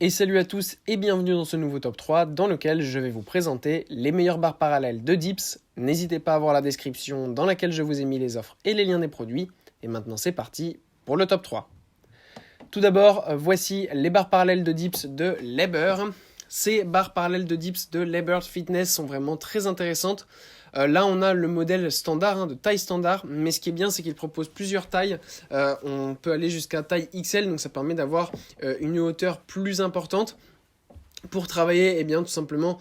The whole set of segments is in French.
Et salut à tous et bienvenue dans ce nouveau top 3 dans lequel je vais vous présenter les meilleures barres parallèles de Dips. N'hésitez pas à voir la description dans laquelle je vous ai mis les offres et les liens des produits. Et maintenant c'est parti pour le top 3. Tout d'abord, voici les barres parallèles de Dips de Laber. Ces barres parallèles de Dips de Laber Fitness sont vraiment très intéressantes. Là, on a le modèle standard, de taille standard, mais ce qui est bien, c'est qu'il propose plusieurs tailles. On peut aller jusqu'à taille XL, donc ça permet d'avoir une hauteur plus importante pour travailler, tout simplement,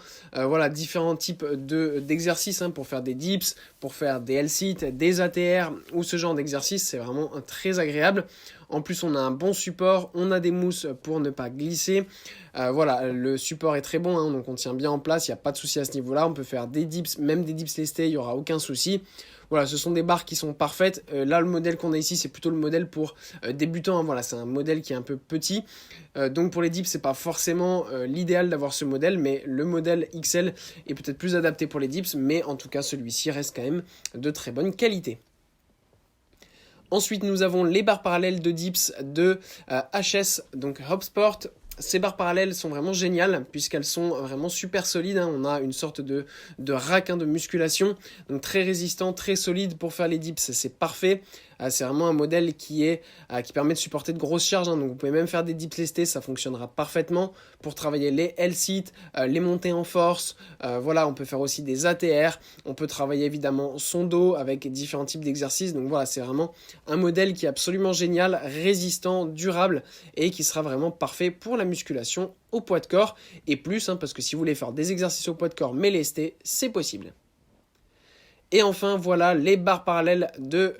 différents types d'exercices, pour faire des dips, pour faire des L-sit, des ATR, ou ce genre d'exercice, c'est vraiment très agréable. En plus, on a un bon support, on a des mousses pour ne pas glisser. Le support est très bon, donc on tient bien en place, il n'y a pas de souci à ce niveau-là. On peut faire des dips, même des dips lestés, il n'y aura aucun souci. Voilà, ce sont des barres qui sont parfaites. Là, le modèle qu'on a ici, c'est plutôt le modèle pour débutants. C'est un modèle qui est un peu petit. Donc pour les dips, c'est pas forcément l'idéal d'avoir ce modèle, mais le modèle XL est peut-être plus adapté pour les dips, mais en tout cas, celui-ci reste quand même de très bonne qualité. Ensuite, nous avons les barres parallèles de dips de HS, donc HubSport. Ces barres parallèles sont vraiment géniales puisqu'elles sont vraiment super solides. On a une sorte de rack de musculation, donc très résistant, très solide pour faire les dips, c'est parfait. C'est vraiment un modèle qui permet de supporter de grosses charges, donc vous pouvez même faire des dips lestés, ça fonctionnera parfaitement pour travailler les L-sit, les montées en force. On peut faire aussi des ATR, on peut travailler évidemment son dos avec différents types d'exercices. Donc voilà, c'est vraiment un modèle qui est absolument génial, résistant, durable et qui sera vraiment parfait pour la musculation au poids de corps et plus, parce que si vous voulez faire des exercices au poids de corps mais lestés, c'est possible. Et enfin, voilà les barres parallèles de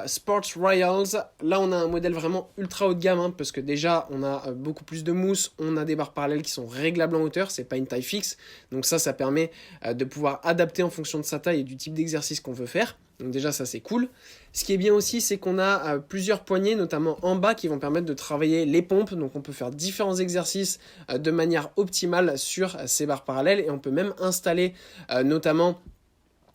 Sports Royals. Là, on a un modèle vraiment ultra haut de gamme, parce que déjà, on a beaucoup plus de mousse. On a des barres parallèles qui sont réglables en hauteur. C'est pas une taille fixe. Donc ça permet de pouvoir adapter en fonction de sa taille et du type d'exercice qu'on veut faire. Donc déjà, ça, c'est cool. Ce qui est bien aussi, c'est qu'on a plusieurs poignées, notamment en bas, qui vont permettre de travailler les pompes. Donc on peut faire différents exercices de manière optimale sur ces barres parallèles. Et on peut même installer notamment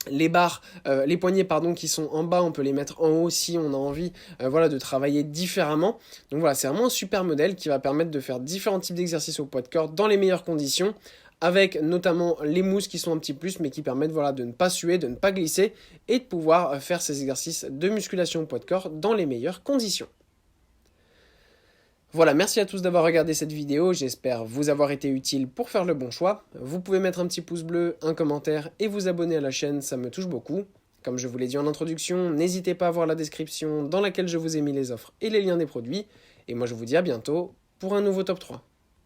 les barres, les poignées qui sont en bas, on peut les mettre en haut si on a envie de travailler différemment. Donc voilà, c'est vraiment un super modèle qui va permettre de faire différents types d'exercices au poids de corps dans les meilleures conditions, avec notamment les mousses qui sont un petit plus, mais qui permettent de ne pas suer, de ne pas glisser et de pouvoir faire ces exercices de musculation au poids de corps dans les meilleures conditions. Voilà, merci à tous d'avoir regardé cette vidéo, j'espère vous avoir été utile pour faire le bon choix. Vous pouvez mettre un petit pouce bleu, un commentaire et vous abonner à la chaîne, ça me touche beaucoup. Comme je vous l'ai dit en introduction, n'hésitez pas à voir la description dans laquelle je vous ai mis les offres et les liens des produits. Et moi je vous dis à bientôt pour un nouveau top 3.